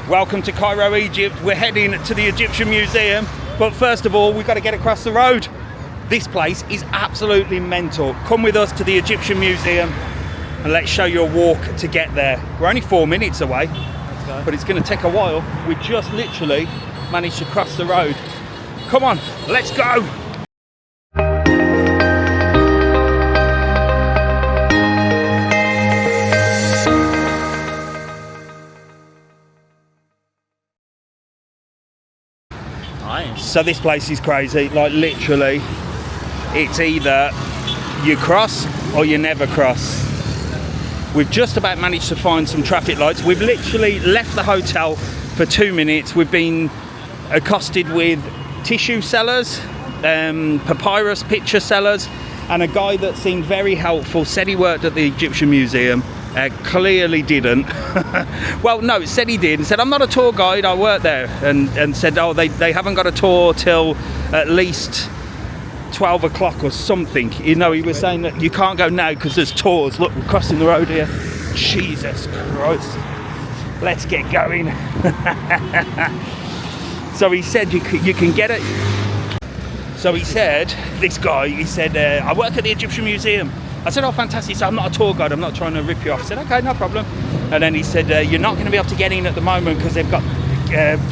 Welcome to Cairo, Egypt. We're heading to the Egyptian Museum, but first of all, we've got to get across the road. This place is absolutely mental. Come with us to the Egyptian Museum and let's show you a walk to get there. We're only 4 minutes away, but it's going to take a while. We just literally managed to cross the road. Come on, let's go. So this place is crazy, like literally, it's either you cross or you never cross. We've just about managed to find some traffic lights. We've literally left the hotel for 2 minutes. We've been accosted with tissue sellers, papyrus picture sellers, and a guy that seemed very helpful, said he worked at the Egyptian Museum. Clearly didn't. Well, no, said he did. Said, I'm not a tour guide, I work there. And said, oh, they haven't got a tour till at least 12 o'clock or something. You know, he was saying that you can't go now because there's tours. Look, we're crossing the road here. Jesus Christ. Let's get going. So he said you can get it. So he said, this guy, he said, I work at the Egyptian Museum. I said, oh, fantastic. So I'm not a tour guide. I'm not trying to rip you off. I said, okay, no problem. And then he said, you're not going to be able to get in at the moment because they've got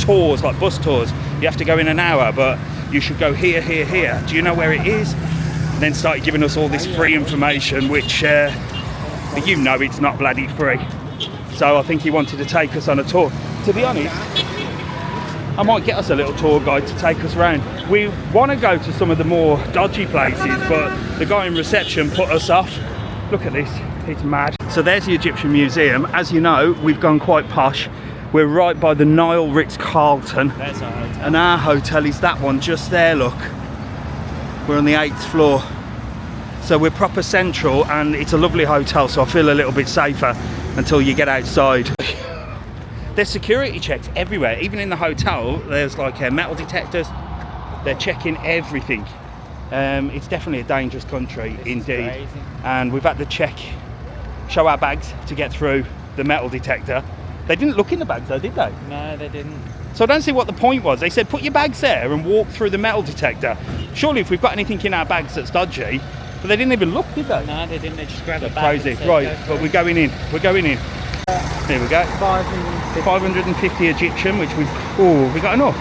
tours, like bus tours. You have to go in an hour, but you should go here, here, here. Do you know where it is? And then started giving us all this free information, which, you know, it's not bloody free. So I think he wanted to take us on a tour. To be honest, I might get us a little tour guide to take us around. We want to go to some of the more dodgy places, but the guy in reception put us off. Look at this, it's mad. So there's the Egyptian Museum. As you know, we've gone quite posh. We're right by the Nile Ritz-Carlton. There's our hotel. And our hotel is that one just there, look. We're on the 8th floor. So we're proper central, and it's a lovely hotel, so I feel a little bit safer until you get outside. There's security checks everywhere, even in the hotel. There's like metal detectors. They're checking everything. It's definitely a dangerous country indeed. Crazy. And we've had to show our bags to get through the metal detector. They didn't look in the bags though, did they? No, they didn't. So I don't see what the point was. They said put your bags there and walk through the metal detector. Surely if we've got anything in our bags that's dodgy, but they didn't even look, did they? No, they didn't. They just grabbed a bag. Crazy. Right, but we're going in. We're going in. Here we go. 550 Egyptian, which we got enough.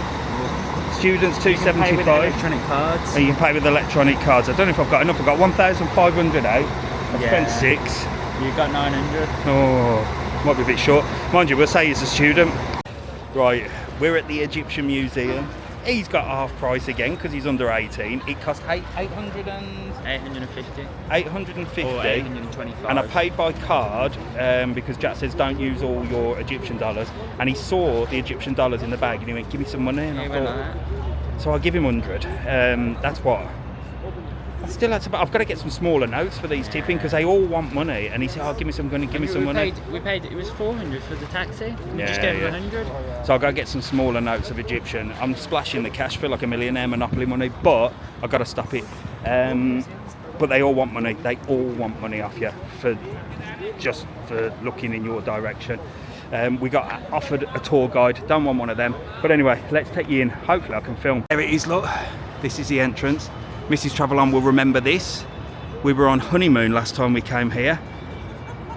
Students 275. Electronic cards. And you can pay with electronic cards. I don't know if I've got enough. I've got 1,500 out. I've spent 6. You got 900. Oh, might be a bit short. Mind you, we'll say he's a student. Right, we're at the Egyptian Museum. He's got half price again because he's under 18. It cost 850. 850. Or 825. And I paid by card because Jack says don't use all your Egyptian dollars. And he saw the Egyptian dollars in the bag and he went, give me some money. And I thought, so I'll give him 100. That's what. I've got to get some smaller notes for these tipping because they all want money. And he said, oh, give me some money, give me some money. We paid, it was 400 for the taxi. We just gave him 100. So I've got to get some smaller notes of Egyptian. I'm splashing the cash, feel like a millionaire, Monopoly money, but I've got to stop it. But they all want money. They all want money off you for looking in your direction. We got offered a tour guide. Don't want one of them. But anyway, let's take you in. Hopefully I can film. There it is, look. This is the entrance. Mrs TravelON will remember this. We were on honeymoon last time we came here.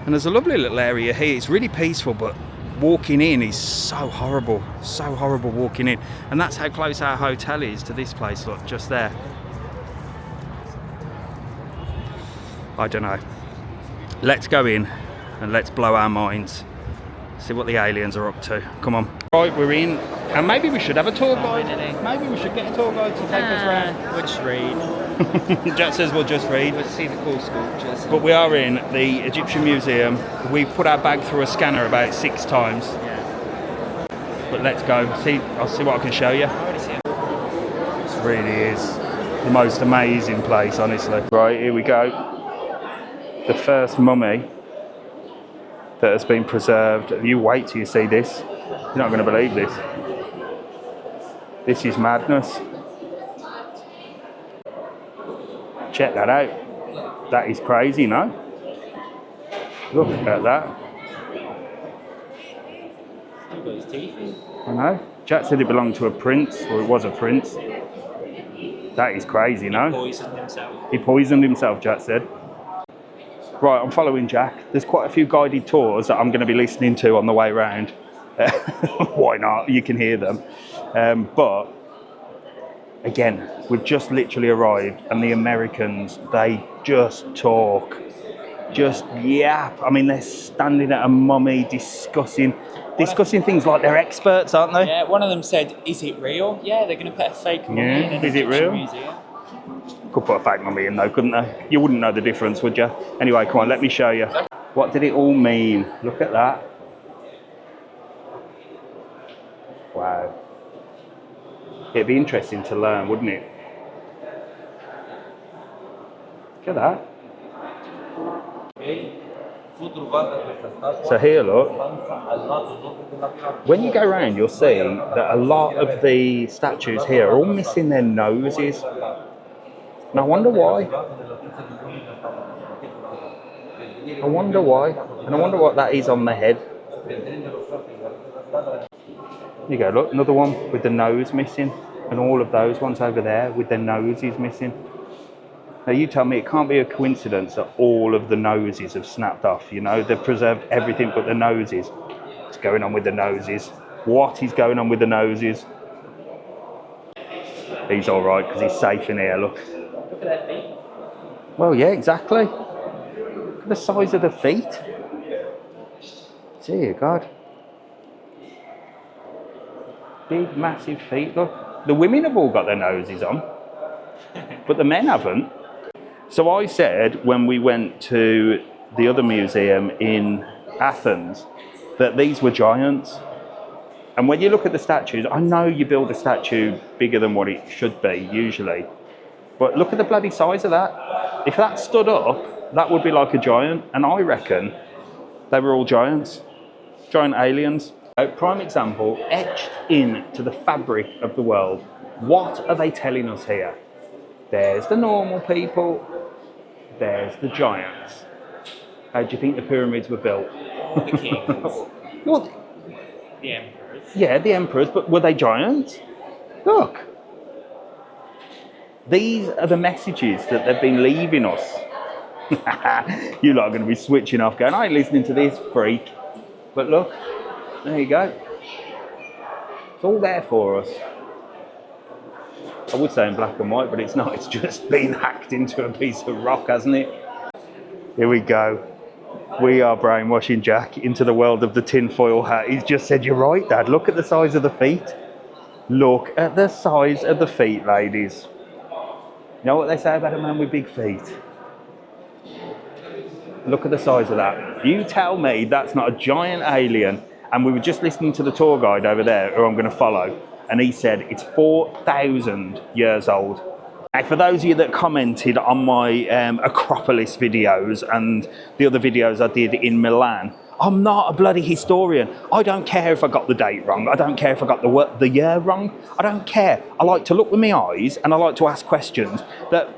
And there's a lovely little area here. It's really peaceful, but walking in is so horrible. So horrible walking in. And that's how close our hotel is to this place, look, just there. I don't know. Let's go in and let's blow our minds. See what the aliens are up to. Come on. Right, we're in. And maybe we should have a tour guide. Maybe we should get a tour guide to take us around. We'll just read. Jack says we'll just read. We'll see the cool sculptures. But we are in the Egyptian Museum. We've put our bag through a scanner about 6 times. Yeah. But let's go. I'll see what I can show you. I already see it. This really is the most amazing place, honestly. Right, here we go. The first mummy that has been preserved. You wait till you see this. You're not going to believe this. This is madness. Check that out. That is crazy, no? Look at that. his teeth in. I know. Jack said it belonged to a prince, or it was a prince. That is crazy, no? He poisoned himself. He poisoned himself, Jack said. Right, I'm following Jack. There's quite a few guided tours that I'm going to be listening to on the way round. Why not? You can hear them. But again, we've just literally arrived, and the Americans, they just talk. Just yap. I mean, they're standing at a mummy discussing things like they're experts, aren't they? Yeah, one of them said, "Is it real?" Yeah, they're going to put a fake mummy in an Is it Egyptian real? museum. Could put a fake mummy in though, couldn't they? You wouldn't know the difference, would you? Anyway, come on, let me show you. What did it all mean? Look at that. Wow. It'd be interesting to learn, wouldn't it? Look at that. So here, look. When you go around, you'll see that a lot of the statues here are all missing their noses. And I wonder why. I wonder why. And I wonder what that is on the head. There you go, look, another one with the nose missing. And all of those ones over there with their noses missing. Now you tell me it can't be a coincidence that all of the noses have snapped off, you know? They've preserved everything but the noses. What's going on with the noses? What is going on with the noses? He's all right because he's safe in here, look. Look at their feet. Well, yeah, exactly. Look at the size of the feet. Dear God. Big, massive feet, look. The women have all got their noses on, but the men haven't. So I said when we went to the other museum in Athens that these were giants. And when you look at the statues, I know you build a statue bigger than what it should be usually, but look at the bloody size of that. If that stood up, that would be like a giant, and I reckon they were all giants, giant aliens. A prime example, etched into the fabric of the world. What are they telling us here? There's the normal people, there's the giants. How do you think the pyramids were built? The kings. Well, The emperors. yeah, the emperors, but were they giants? Look. These are the messages that they've been leaving us. You're not going to be switching off going, I ain't listening to this freak. But look, there you go. It's all there for us. I would say in black and white, but it's not. It's just been hacked into a piece of rock, hasn't it? Here we go. We are brainwashing Jack into the world of the tinfoil hat. He's just said, you're right, Dad. Look at the size of the feet. Look at the size of the feet, ladies. You know what they say about a man with big feet? Look at the size of that. You tell me that's not a giant alien. And we were just listening to the tour guide over there, who I'm going to follow, and he said it's 4,000 years old. Now, for those of you that commented on my Acropolis videos and the other videos I did in Milan, I'm not a bloody historian. I don't care if I got the date wrong. I don't care if I got the year wrong. I don't care. I like to look with my eyes and I like to ask questions that,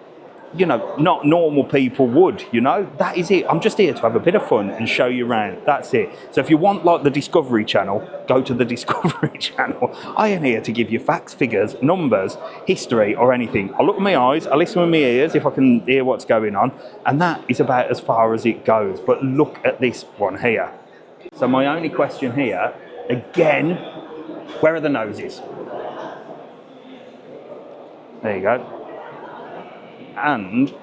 you know, not normal people would, you know. That is it. I'm just here to have a bit of fun and show you around. That's it. So if you want like the Discovery Channel, go to the Discovery Channel. I am here to give you facts, figures, numbers, history or anything. I look with my eyes, I listen with my ears if I can hear what's going on, and that is about as far as it goes. But look at this one here. So my only question here, again, where are the noses? There you go. And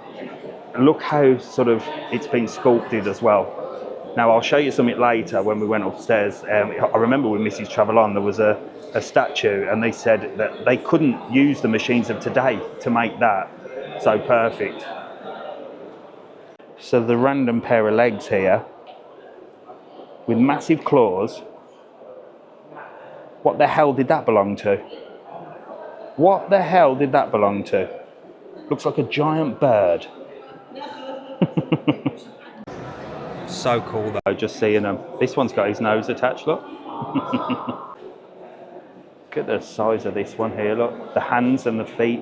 look how sort of it's been sculpted as well. Now I'll show you something later when we went upstairs. I remember with Mrs TravelON there was a statue and they said that they couldn't use the machines of today to make that so perfect. So the random pair of legs here with massive claws. What the hell did that belong to? What the hell did that belong to? Looks like a giant bird. So cool though, just seeing them. This one's got his nose attached, look. Look at the size of this one here, look. The hands and the feet.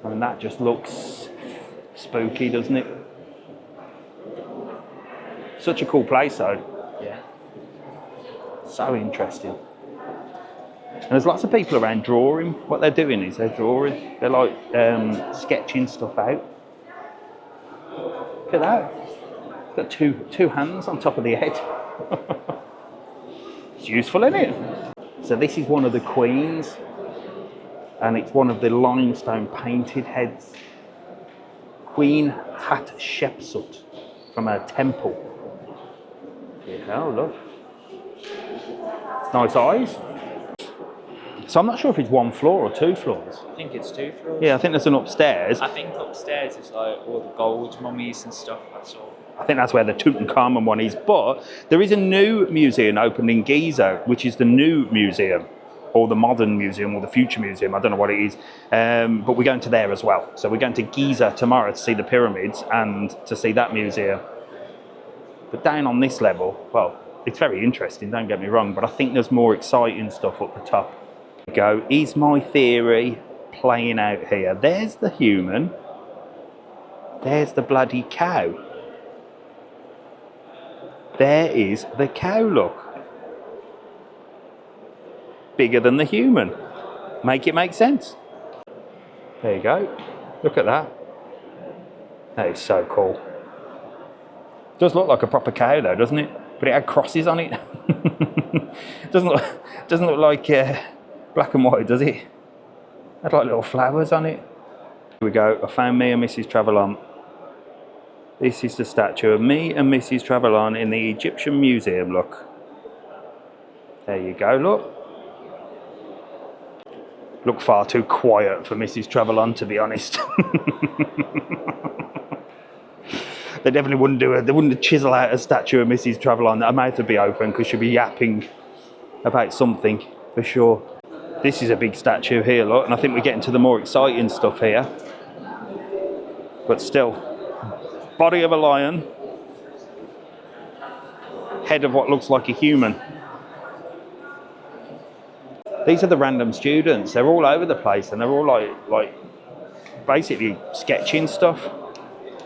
I mean, that just looks spooky, doesn't it? Such a cool place though. So interesting. And there's lots of people around drawing. What they're doing is they're drawing. They're like sketching stuff out. Look at that. Got two hands on top of the head. It's useful, isn't it? So this is one of the queens, and it's one of the limestone painted heads. Queen Hatshepsut from a temple. Yeah, look. It's nice eyes. So I'm not sure if it's 1 floor or 2 floors. I think it's 2 floors. Yeah, I think there's an upstairs. I think upstairs is like all the gold mummies and stuff, that's all. I think that's where the Tutankhamun one is. But there is a new museum opened in Giza, which is the new museum, or the modern museum, or the future museum. I don't know what it is. But we're going to there as well. So we're going to Giza tomorrow to see the pyramids and to see that museum. But down on this level, well, it's very interesting, don't get me wrong, but I think there's more exciting stuff up the top. Go, is my theory playing out here? There's the human. There's the bloody cow. There is the cow, look. Bigger than the human. Make it make sense. There you go. Look at that. That is so cool. Does look like a proper cow though, doesn't it? But it had crosses on it. doesn't look like black and white, does it? It had like little flowers on it. Here we go. I found me and Mrs TravelON. This is the statue of me and Mrs TravelON in the Egyptian Museum, look. There you go, look. Look far too quiet for Mrs TravelON, to be honest. They definitely wouldn't they wouldn't chisel out a statue of Mrs TravelON. Her mouth would be open because she'd be yapping about something, for sure. This is a big statue here, look, and I think we're getting to the more exciting stuff here. But still, body of a lion, head of what looks like a human. These are the random students. They're all over the place, and they're all like basically sketching stuff.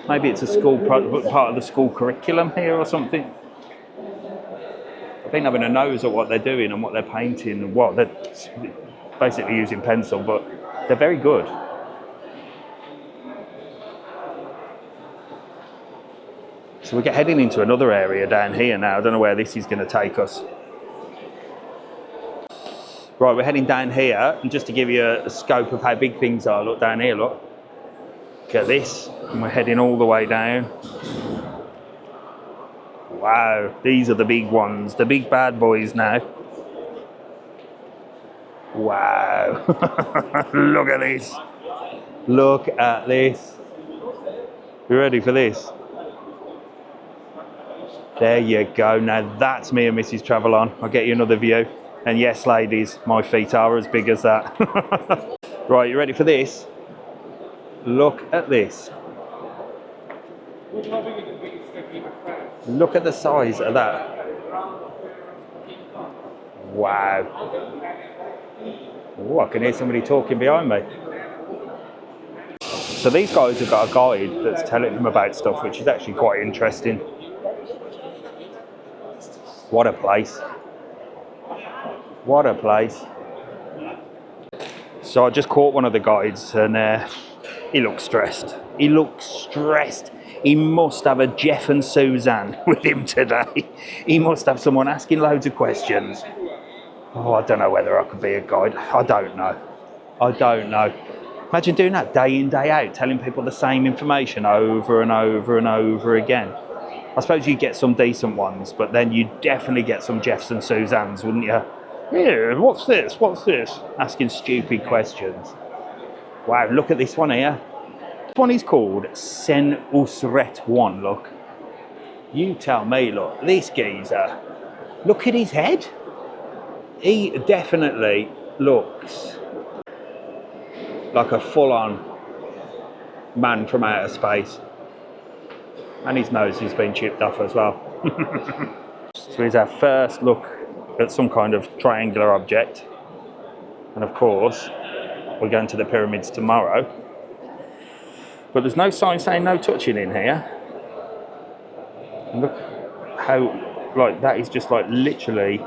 Maybe it's a school part of the school curriculum here or something. I think having a nose at what they're doing and what they're painting and what they're basically using pencil, but they're very good. So we're heading into another area down here now. I don't know where this is going to take us. Right, we're heading down here, and just to give you a scope of how big things are, look down here, look. Look at this, and we're heading all the way down. Wow, these are the big ones, the big bad boys now. Wow, look at this. Look at this. You ready for this? There you go. Now that's me and Mrs TravelON. I'll get you another view. And yes, ladies, my feet are as big as that. Right, you ready for this? Look at this. Look at the size of that. Wow. Oh, I can hear somebody talking behind me. So these guys have got a guide that's telling them about stuff, which is actually quite interesting. What a place. What a place. So I just caught one of the guides, and he looks stressed. He looks stressed. He must have a Jeff and Suzanne with him today. He must have someone asking loads of questions. Oh, I don't know whether I could be a guide. I don't know. I don't know. Imagine doing that day in, day out, telling people the same information over and over and over again. I suppose you get some decent ones, but then you definitely get some Jeffs and Suzannes, wouldn't you? Yeah, what's this? What's this? Asking stupid questions. Wow, look at this one here. This one is called Sen Usret 1, look. You tell me, look. This geezer. Look at his head. He definitely looks like a full-on man from outer space. And his nose has been chipped off as well. So here's our first look at some kind of triangular object. And of course, we're going to the pyramids tomorrow. But there's no sign saying no touching in here. And look how, like, that is just like literally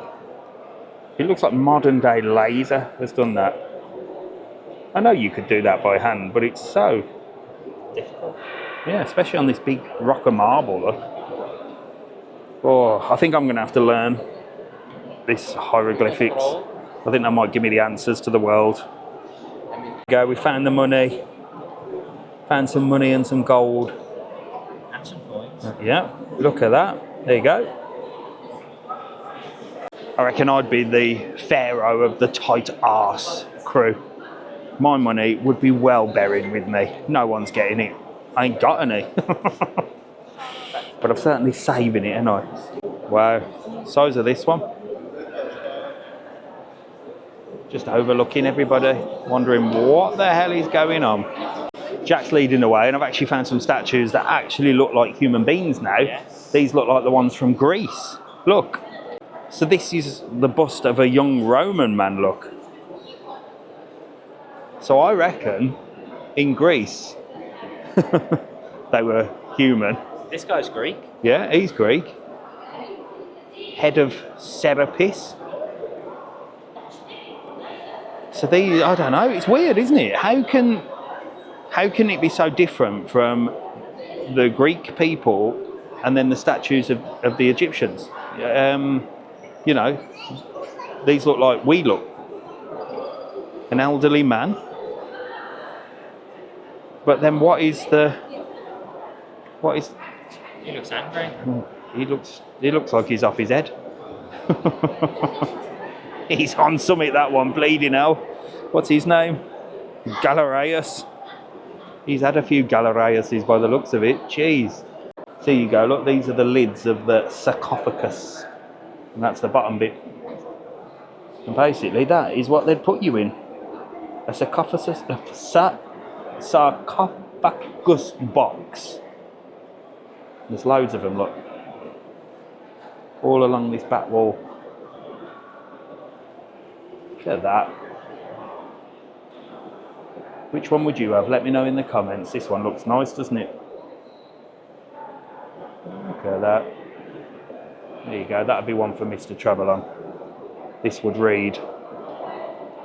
It looks like modern day laser has done that. I know you could do that by hand, but it's so Difficult. yeah, especially on this big rock of marble. Look. Oh, I think I'm going to have to learn this hieroglyphics. I think that might give me the answers to the world. Go, we found the money. Found some money and some gold. And some coins. Yeah, look at that. There you go. I reckon I'd be the pharaoh of the tight arse crew. My money would be well buried with me. No one's getting it. I ain't got any. But I'm certainly saving it, ain't I? Wow. Size of this one. Just overlooking everybody, wondering what the hell is going on. Jack's leading the way, and I've actually found some statues that actually look like human beings now. Yes. These look like the ones from Greece. Look. So this is the bust of a young Roman man, look. So I reckon in Greece they were human. This guy's Greek. Yeah, he's Greek. Head of Serapis. So these, I don't know, it's weird, isn't it? How can it be so different from the Greek people and then the statues of the Egyptians? You know, these look like we look. An elderly man. But then what is... He looks angry. He looks like he's off his head. He's on summit, that one, bleeding hell. What's his name? Galerius. He's had a few Galeriuses by the looks of it. Jeez. There you go, look, these are the lids of the sarcophagus. And that's the bottom bit. And basically that is what they'd put you in. A sarcophagus box. There's loads of them, look. All along this back wall. Look at that. Which one would you have? Let me know in the comments. This one looks nice, doesn't it? Look at that. There you go. That'd be one for Mr TravelON. This would read,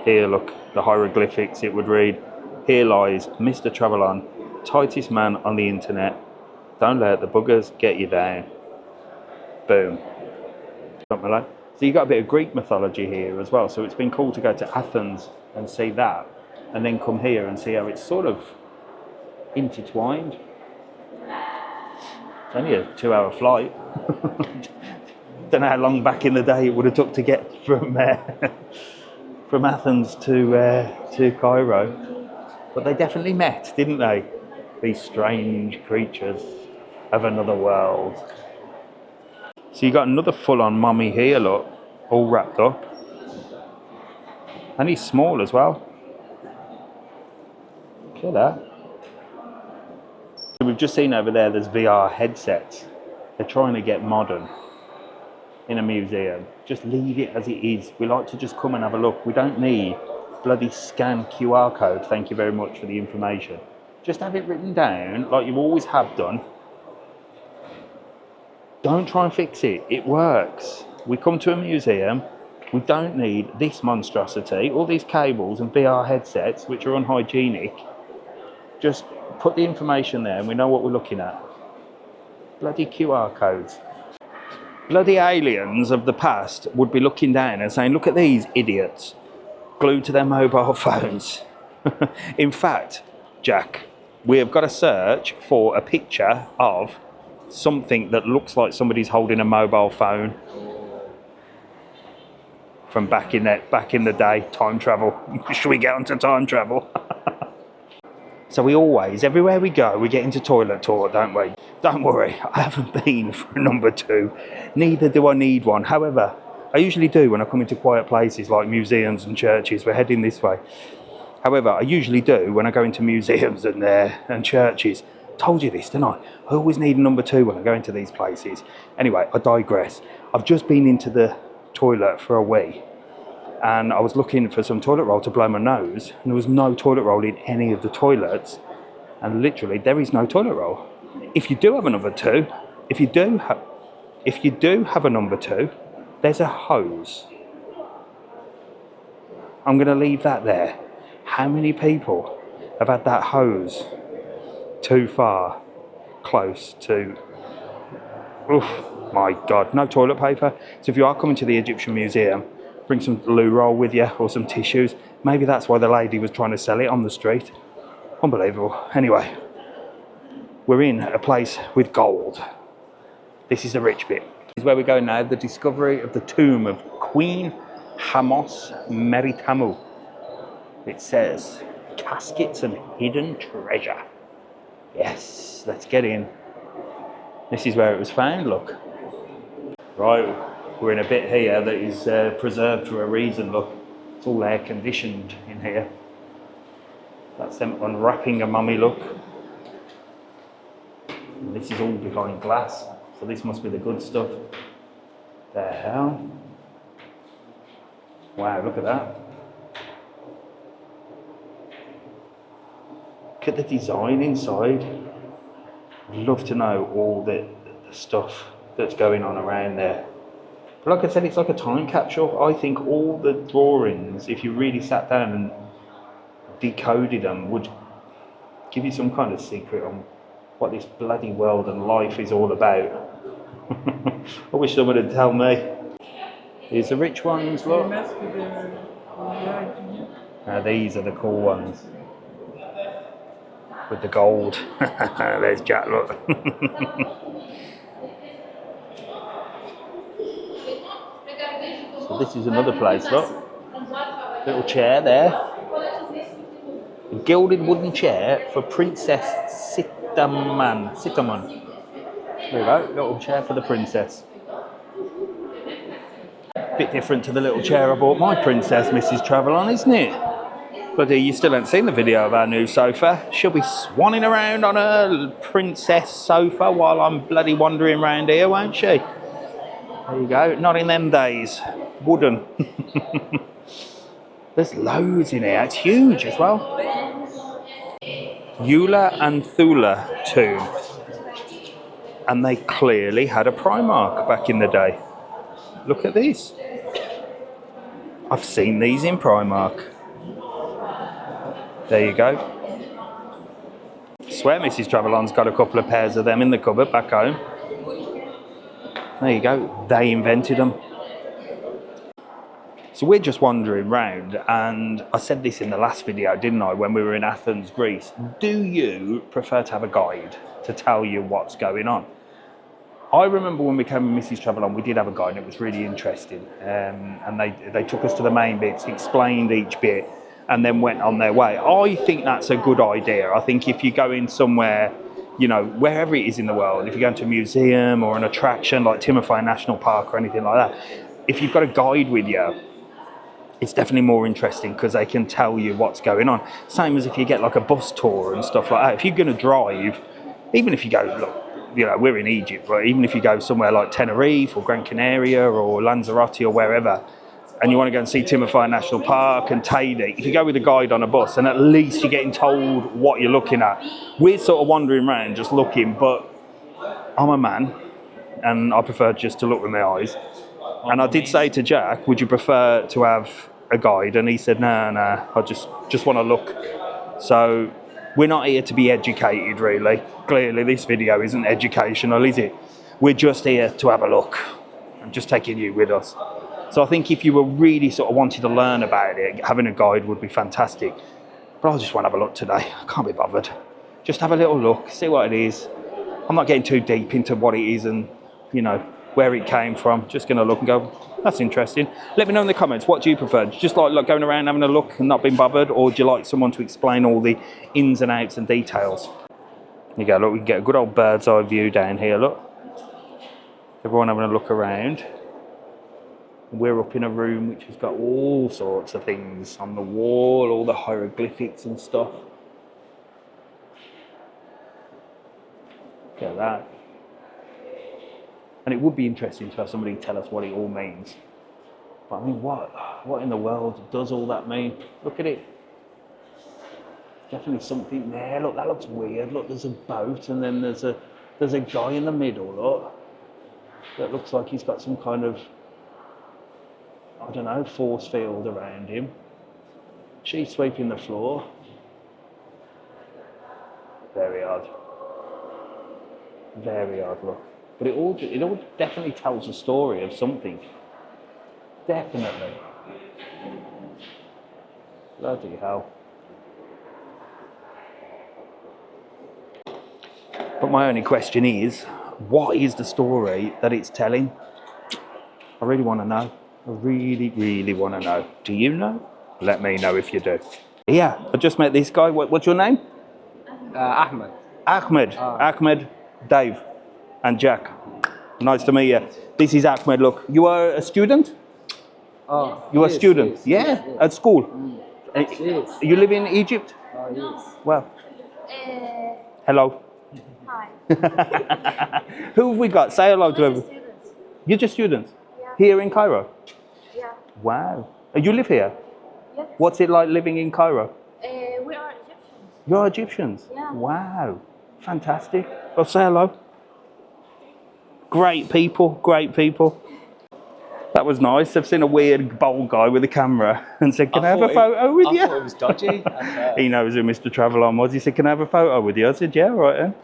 here look, the hieroglyphics, it would read, here lies Mr TravelON, tightest man on the internet. Don't let the buggers get you down. Boom. So you've got a bit of Greek mythology here as well. So it's been cool to go to Athens and see that, and then come here and see how it's sort of intertwined. It's only a 2-hour flight. Don't know how long back in the day it would have took to get from Athens to Cairo. But they definitely met, didn't they? These strange creatures of another world. So you got another full-on mummy here, look, all wrapped up. And he's small as well. Look at that. We've just seen over there, there's VR headsets. They're trying to get modern in a museum. Just leave it as it is. We like to just come and have a look. We don't need bloody scan QR code. Thank you very much for the information. Just have it written down like you always have done. Don't try and fix it. It works. We come to a museum. We don't need this monstrosity, all these cables and VR headsets, which are unhygienic. Just put the information there and we know what we're looking at. Bloody QR codes. Bloody aliens of the past would be looking down and saying, look at these idiots glued to their mobile phones. In fact, Jack, we have got to search for a picture of something that looks like somebody's holding a mobile phone from back in the day. Time travel. Should we get onto time travel? So we always, everywhere we go, we get into toilet talk, don't we? Don't worry, I haven't been for a number 2. Neither do I need one. However, I usually do when I come into quiet places like museums and churches. We're heading this way. However, I usually do when I go into museums and churches. Told you this, didn't I? I always need a number 2 when I go into these places. Anyway, I digress. I've just been into the toilet for a wee, and I was looking for some toilet roll to blow my nose, and there was no toilet roll in any of the toilets, and literally there is no toilet roll. If you do have a number 2, if you do have a number 2, there's a hose. I'm going to leave that there. How many people have had that hose too far close to... Oof, my God, no toilet paper. So if you are coming to the Egyptian Museum, bring some loo roll with you or some tissues. Maybe that's why the lady was trying to sell it on the street. Unbelievable. Anyway, we're in a place with gold. This is the rich bit. This is where we're going now. The discovery of the tomb of Queen Hamos Meritamu. It says, caskets and hidden treasure. Yes, let's get in. This is where it was found, look. Right, we're in a bit here that is preserved for a reason, look. It's all air conditioned in here. That's them unwrapping a mummy, look. And this is all behind glass, so this must be the good stuff. The hell? Wow, look at that. Look at the design inside. I'd love to know all the stuff that's going on around there. But like I said, it's like a time capsule. I think all the drawings, if you really sat down and decoded them, would give you some kind of secret on what this bloody world and life is all about. I wish someone would tell me. Here's the rich ones, look. These are the cool ones. With the gold. There's Jack, look. So this is another place, look. Little chair there. A gilded wooden chair for Princess Sitaman. There we go, little chair for the princess. Bit different to the little chair I bought my princess, Mrs TravelON, isn't it? But you still haven't seen the video of our new sofa. She'll be swanning around on a princess sofa while I'm bloody wandering around here, won't she? There you go. Not in them days. Wooden. There's loads in here. It's huge as well. Eula and Thula tomb. And they clearly had a Primark back in the day. Look at this. I've seen these in Primark. There you go. I swear Mrs TravelON's got a couple of pairs of them in the cupboard back home. There you go. They invented them. So we're just wandering round, and I said this in the last video, didn't I, when we were in Athens, Greece. Do you prefer to have a guide to tell you what's going on? I remember when we came with Mrs TravelON, we did have a guide, and it was really interesting. And they took us to the main bits, explained each bit, and then went on their way. I think that's a good idea. I think if you go in somewhere, you know, wherever it is in the world, if you go into a museum or an attraction like Timofey National Park or anything like that, if you've got a guide with you, it's definitely more interesting because they can tell you what's going on. Same as if you get like a bus tour and stuff like that. If you're going to drive, even if you go, look, you know, we're in Egypt, but even if you go somewhere like Tenerife or Gran Canaria or Lanzarote or wherever, and you want to go and see Timofey National Park and Tahrir, if you go with a guide on a bus, and at least you're getting told what you're looking at. We're sort of wandering around just looking, but I'm a man, and I prefer just to look with my eyes. And I did say to Jack, would you prefer to have a guide? And he said, no, I just want to look. So we're not here to be educated, really. Clearly, this video isn't educational, is it? We're just here to have a look. I'm just taking you with us. So I think if you were really sort of wanting to learn about it, having a guide would be fantastic. But I just want to have a look today. I can't be bothered. Just have a little look, see what it is. I'm not getting too deep into what it is and, you know, where it came from. Just going to look and go, that's interesting. Let me know in the comments, what do you prefer? Do you just like going around having a look and not being bothered, or do you like someone to explain all the ins and outs and details? There you go, look, we can get a good old bird's eye view down here, look. Everyone having a look around. We're up in a room which has got all sorts of things on the wall, all the hieroglyphics and stuff. Look at that. And it would be interesting to have somebody tell us what it all means. But I mean, what in the world does all that mean? Look at it. Definitely something there. Look, that looks weird. Look, there's a boat, and then there's a guy in the middle, look. That looks like he's got some kind of, I don't know, force field around him. She's sweeping the floor. Very odd. Very odd, look. But it all definitely tells a story of something. Definitely. Bloody hell. But my only question is, what is the story that it's telling? I really want to know. I really, really want to know. Do you know? Let me know if you do. Yeah, I just met this guy. What's your name? Ahmed. Ahmed. Ahmed, Dave, and Jack. Nice to meet you. This is Ahmed. Look, you are a student? You are a student? Yes, at school? Yes. You live in Egypt? Yes. Well. Hello. Hi. Who have we got? Say hello to everyone. Students. You're just students? Yeah. Here in Cairo? Yeah. Wow. You live here? Yes. What's it like living in Cairo? We are Egyptians. You're Egyptians? Yeah. Wow. Fantastic. Well, say hello. Great people, great people. That was nice. I've seen a weird bold guy with a camera and said, can I have a photo with you? I thought it was dodgy. He knows who Mr TravelON was. He said, can I have a photo with you? I said, yeah, right then.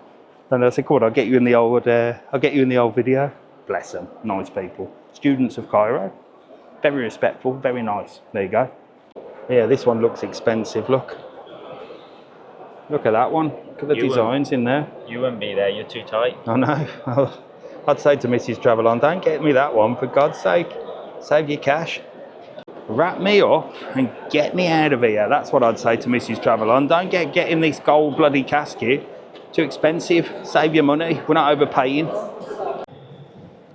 And I said, cool, I'll get you in the old video. Bless them, nice people. Students of Cairo. Very respectful, very nice. There you go. Yeah, this one looks expensive, look. Look at that one. Look at the designs in there. You wouldn't be there, you're too tight. I know. I'd say to Mrs TravelON, don't get me that one, for God's sake. Save your cash. Wrap me up and get me out of here. That's what I'd say to Mrs TravelON. Don't get in this gold bloody casket. Too expensive. Save your money. We're not overpaying.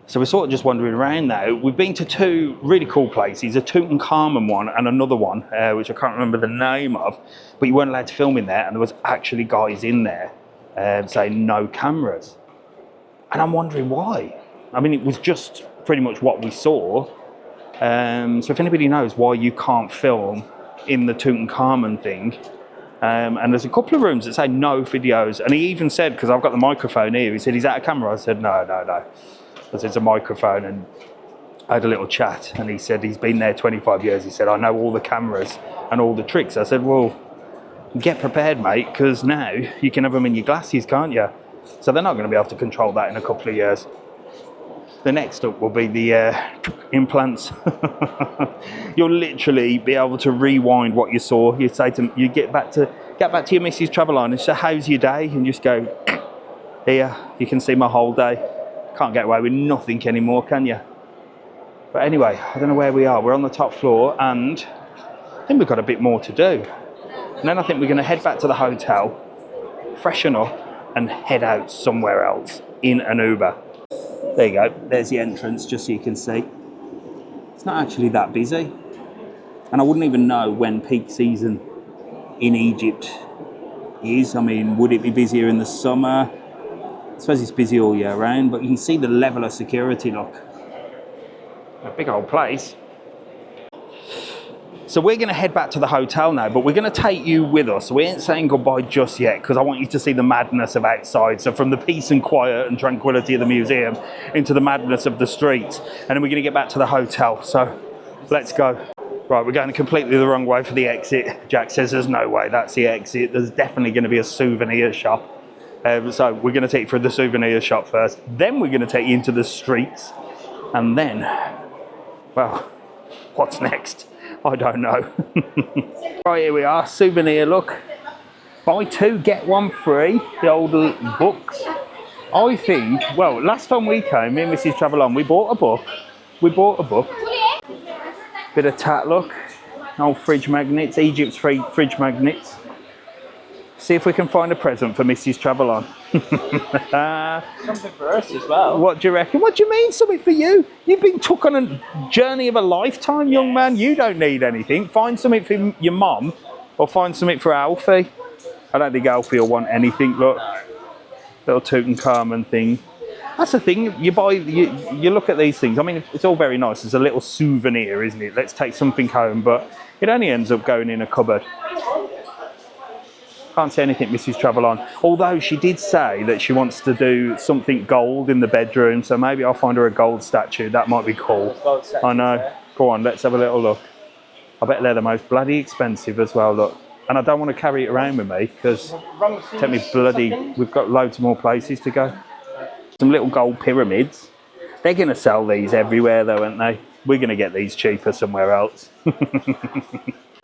So we're sort of just wandering around now. We've been to two really cool places, a Tutankhamun one and another one, which I can't remember the name of, but you weren't allowed to film in there, and there was actually guys in there saying no cameras. And I'm wondering why. I mean, it was just pretty much what we saw. So if anybody knows why you can't film in the Tutankhamun thing, and there's a couple of rooms that say no videos, and he even said, because I've got the microphone here, he said, is that a camera? I said, no. Because it's a microphone, and I had a little chat, and he said he's been there 25 years. He said, I know all the cameras and all the tricks. I said, well, get prepared, mate, because now you can have them in your glasses, can't you? So they're not going to be able to control that in a couple of years. The next up will be the implants. You'll literally be able to rewind what you saw. You say to you get back to your Mrs TravelON and say, how's your day? And just go, here, you can see my whole day. Can't get away with nothing anymore, can you? But anyway, I don't know where we are. We're on the top floor, and I think we've got a bit more to do. And then I think we're going to head back to the hotel, freshen up, and head out somewhere else in an Uber. There you go. There's the entrance, just so you can see. It's not actually that busy. And I wouldn't even know when peak season in Egypt is. I mean, would it be busier in the summer? I suppose it's busy all year round, but you can see the level of security, look. A big old place. So we're going to head back to the hotel now, but we're going to take you with us. We ain't saying goodbye just yet, because I want you to see the madness of outside. So from the peace and quiet and tranquility of the museum into the madness of the streets. And then we're going to get back to the hotel. So let's go. Right, we're going completely the wrong way for the exit. Jack says there's no way that's the exit. There's definitely going to be a souvenir shop. So we're going to take you through the souvenir shop first. Then we're going to take you into the streets. And then, well, what's next? I don't know. Right, here we are, souvenir, look. Buy two, get one free, the old books. I think, well, last time we came, me and Mrs TravelON, we bought a book. Bit of tat, look. Old fridge magnets, Egypt's fridge magnets. See if we can find a present for Mrs TravelON. Something for us as well. What do you reckon? What do you mean, something for you? You've been took on a journey of a lifetime, young man. You don't need anything. Find something for your mum, or find something for Alfie. I don't think Alfie will want anything. Look, little Tutankhamun thing. That's the thing. You look at these things. I mean, it's all very nice. It's a little souvenir, isn't it? Let's take something home, but it only ends up going in a cupboard. Can't say anything, Mrs TravelON. Although she did say that she wants to do something gold in the bedroom, so maybe I'll find her a gold statue. That might be cool. Gold statue, I know. yeah. Go on, let's have a little look. I bet they're the most bloody expensive as well, look. And I don't want to carry it around with me because take me bloody, we've got loads more places to go. Some little gold pyramids. They're going to sell these everywhere though, aren't they? We're going to get these cheaper somewhere else.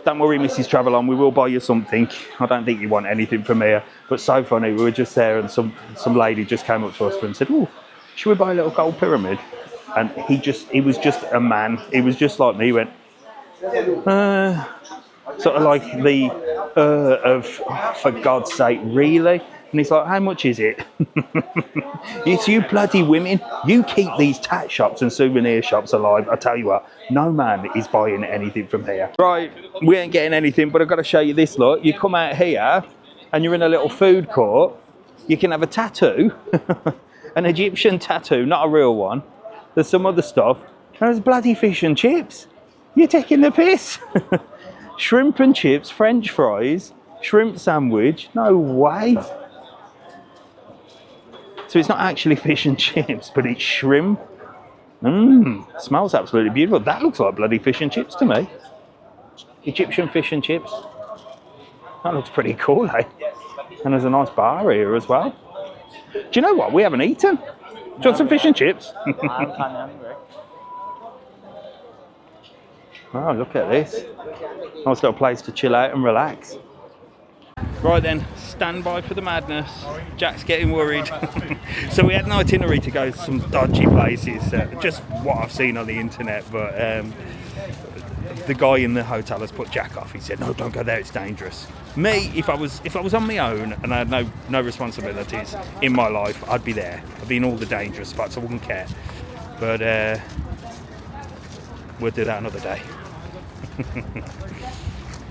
Don't worry, Mrs TravelON, we will buy you something. I don't think you want anything from here. But so funny, we were just there and some lady just came up to us and said, oh, should we buy a little gold pyramid? And he was just a man. He was just like me. He went, sort of like the of, oh, for God's sake, really? And he's like, how much is it? It's you bloody women. You keep these tat shops and souvenir shops alive. I tell you what, no man is buying anything from here. Right, we ain't getting anything, but I've got to show you this, look. You come out here and you're in a little food court. You can have a tattoo, an Egyptian tattoo, not a real one. There's some other stuff. And there's bloody fish and chips. You're taking the piss. Shrimp and chips, French fries, shrimp sandwich. No way. So it's not actually fish and chips, but it's shrimp. Smells absolutely beautiful. That looks like bloody fish and chips to me. Egyptian fish and chips. That looks pretty cool, eh? And there's a nice bar here as well. Do you know what? We haven't eaten. Do you want some fish and chips? I'm kind of hungry. Oh, look at this. Nice little place to chill out and relax. Right then, stand by for the madness. Jack's getting worried. So we had an itinerary to go to some dodgy places, just what I've seen on the internet, but the guy in the hotel has put Jack off. He said, no, don't go there, it's dangerous. Me, if I was on my own and I had no responsibilities in my life, I'd be there. I'd be in all the dangerous spots, I wouldn't care. But we'll do that another day.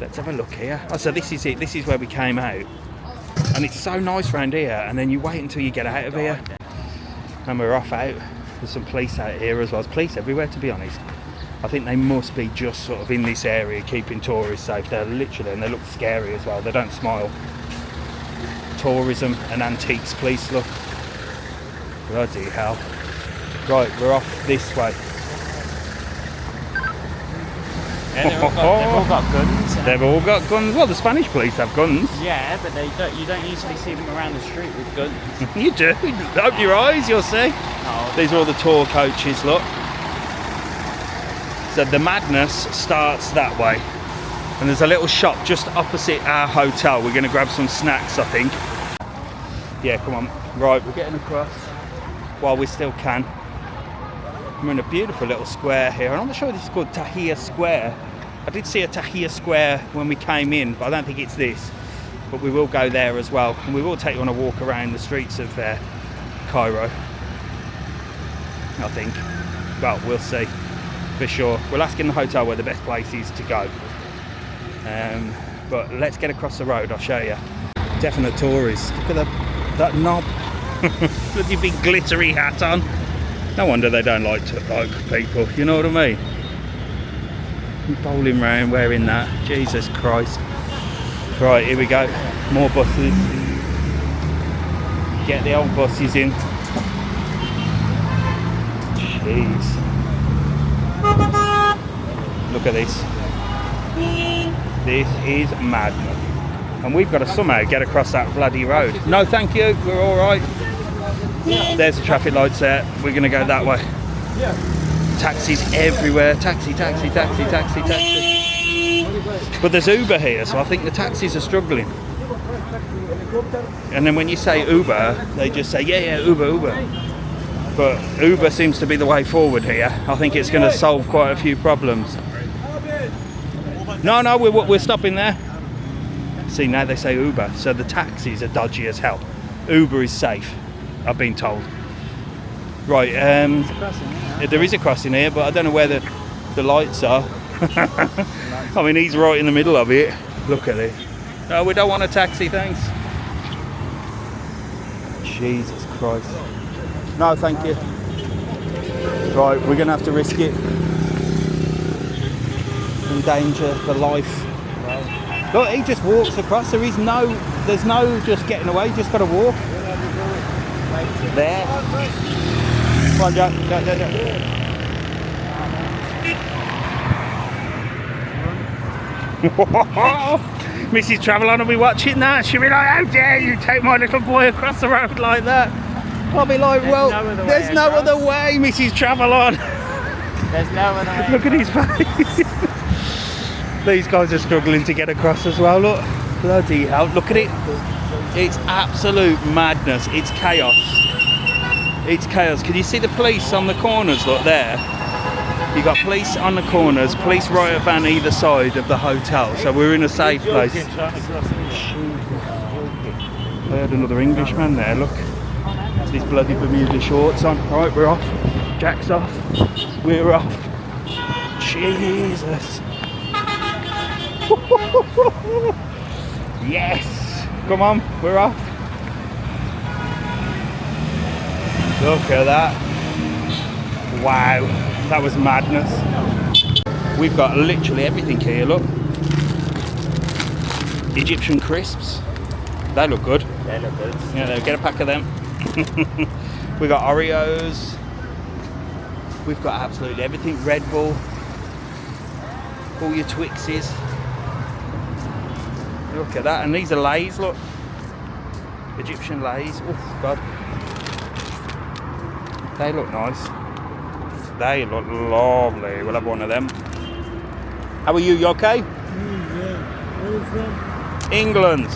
Let's have a look here. Oh, so this is it. This is where we came out. And it's so nice around here. And then you wait until you get out of here. And we're off out. There's some police out here as well. There's police everywhere, to be honest. I think they must be just sort of in this area keeping tourists safe. They're literally, and they look scary as well. They don't smile. Tourism and antiques police look. Bloody hell. Right, we're off this way. Yeah, they've all got guns. They've all got guns. Well, the Spanish police have guns. Yeah, but you don't usually see them around the street with guns. You do. Open your eyes, you'll see. Oh, These are all the tour coaches, look. So the madness starts that way. And there's a little shop just opposite our hotel. We're going to grab some snacks, I think. Yeah, come on. Right, we're getting across while we still can. We're in a beautiful little square here. I'm not sure this is called Tahrir Square. I did see a Tahrir Square when we came in, but I don't think it's this. But we will go there as well. And we will take you on a walk around the streets of Cairo, I think. Well, we'll see for sure. We'll ask in the hotel where the best place is to go. But let's get across the road, I'll show you. Definite tourists. Look at that knob. With your big glittery hat on. No wonder they don't like people, you know what I mean? Bowling round wearing that, Jesus Christ. Right, here we go, more buses. Get the old buses in. Jeez. Look at this. This is madness. And we've got to somehow get across that bloody road. No, thank you, we're all right. There's the traffic lights there. We're going to go that way. Taxis everywhere. Taxi. But there's Uber here, so I think the taxis are struggling. And then when you say Uber, they just say, yeah, Uber. But Uber seems to be the way forward here. I think it's going to solve quite a few problems. No, we're stopping there. See, now they say Uber, so the taxis are dodgy as hell. Uber is safe, I've been told. Right, there is a crossing here, but I don't know where the lights are. I mean, he's right in the middle of it. Look at it. No, we don't want a taxi, thanks. Jesus Christ. No, thank you. Right, we're going to have to risk it. Endanger the life. Look, he just walks across. There's no just getting away. You just got to walk. There. Come on, Jack. Mrs TravelON will be watching that. She'll be like, how dare you take my little boy across the road like that? I'll be like, well, there's no other way, Mrs TravelON. There's no other way. Look at his face. These guys are struggling to get across as well, look. Bloody hell, look at it. It's absolute madness. It's chaos. It's chaos. Can you see the police on the corners, look there? You got police on the corners, police right on either side of the hotel, so we're in a safe place. I heard another Englishman there, look. These bloody Bermuda shorts on. Right, we're off. Jack's off. We're off. Jesus. Yes. Come on, we're off. Look at that. Wow. That was madness. We've got literally everything here, look. Egyptian crisps. They look good. They look good. Yeah, get a pack of them. We got Oreos. We've got absolutely everything. Red Bull. All your Twixes. Look at that. And these are Lays, look. Egyptian Lays. Oh, God. They look nice. They look lovely. We'll have one of them. How are you? You okay? Yeah. Where are you from? England.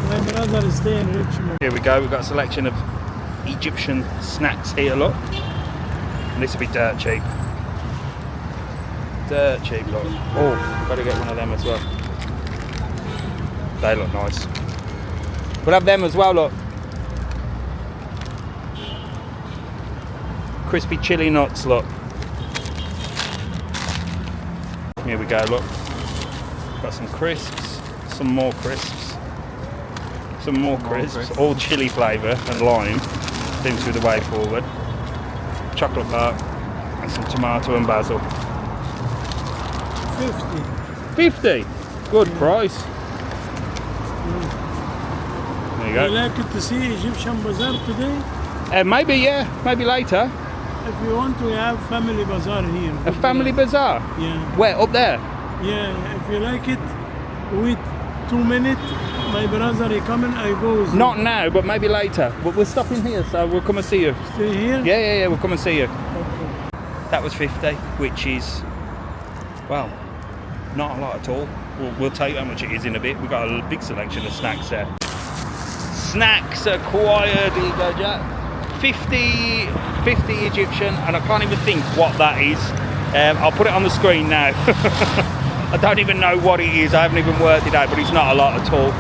My brother is staying in Richmond. Here we go. We've got a selection of Egyptian snacks here, look. And this will be dirt cheap. Dirt cheap, look. Oh, got to get one of them as well. They look nice. We'll have them as well, look. Crispy chili nuts, look. Here we go, look. Got some crisps, some more crisps, some more crisps, all chili flavour and lime. Seems to be the way forward. Chocolate bar and some tomato and basil. 50? Good price. There you Would you go. like to see Egyptian bazaar today? Maybe, yeah, maybe later. If you want, we have family bazaar here. A family bazaar? Yeah. Where? Up there? Yeah, if you like it, wait 2 minutes. My brother, he coming, I go with Not now, but maybe later. But we're stopping here, so we'll come and see you. Stay here? Yeah, we'll come and see you. Okay. That was 50, which is, well, not a lot at all. We'll tell you how much it is in a bit. We've got a big selection of snacks there. Snacks acquired, here you go, Jack. 50 Egyptian, and I can't even think what that is. I'll put it on the screen now. I don't even know what it is. I haven't even worked it out, but it's not a lot at all.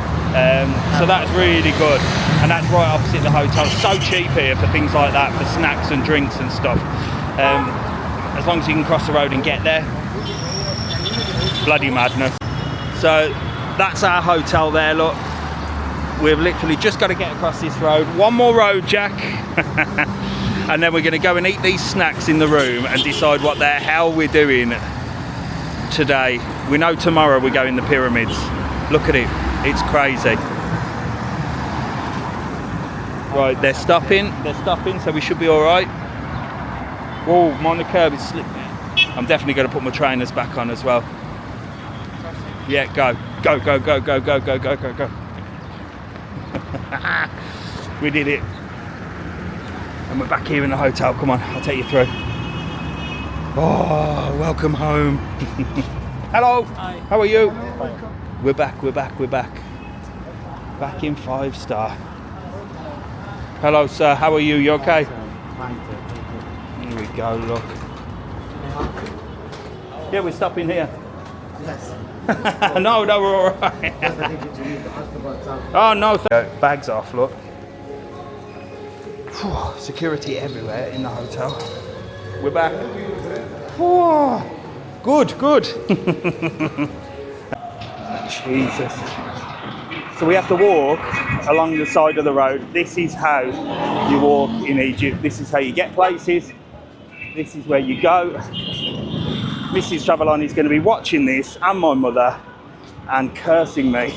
So that's really good, and that's right opposite the hotel. So cheap here for things like that, for snacks and drinks and stuff. As long as you can cross the road and get there. Bloody madness. So that's our hotel there, look. We've literally just got to get across this road. One more road, Jack. And then we're going to go and eat these snacks in the room and decide what the hell we're doing today. We know tomorrow we're going the pyramids. Look at it. It's crazy. Right, they're stopping, so we should be all right. Whoa, I'm on the curb, it's slipping. I'm definitely going to put my trainers back on as well. Yeah, go. Go. We did it. And we're back here in the hotel. Come on, I'll take you through. Oh, welcome home. Hello. Hi. How are you? We're back. Back in 5-star. Hello, sir. How are you? You okay? Here we go, look. Yeah, we're stopping here. Yes. No, we're all right. Oh, no. Bags off, look. Whew, security everywhere in the hotel. We're back. Whew, good. Jesus. So we have to walk along the side of the road. This is how you walk in Egypt. This is how you get places. This is where you go. Mrs TravelON is going to be watching this, and my mother, and cursing me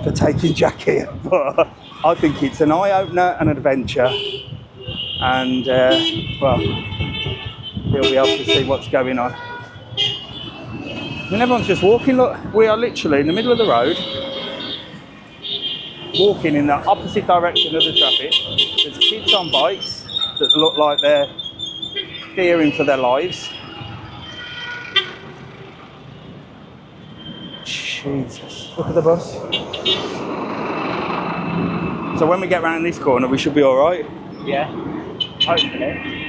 for taking Jack here. But I think it's an eye-opener and an adventure. And, well, he'll be able to see what's going on. And everyone's just walking. Look, we are literally in the middle of the road, walking in the opposite direction of the traffic. There's kids on bikes that look like they're fearing for their lives. Jesus, look at the bus. So when we get round this corner, we should be all right. Yeah. Hopefully.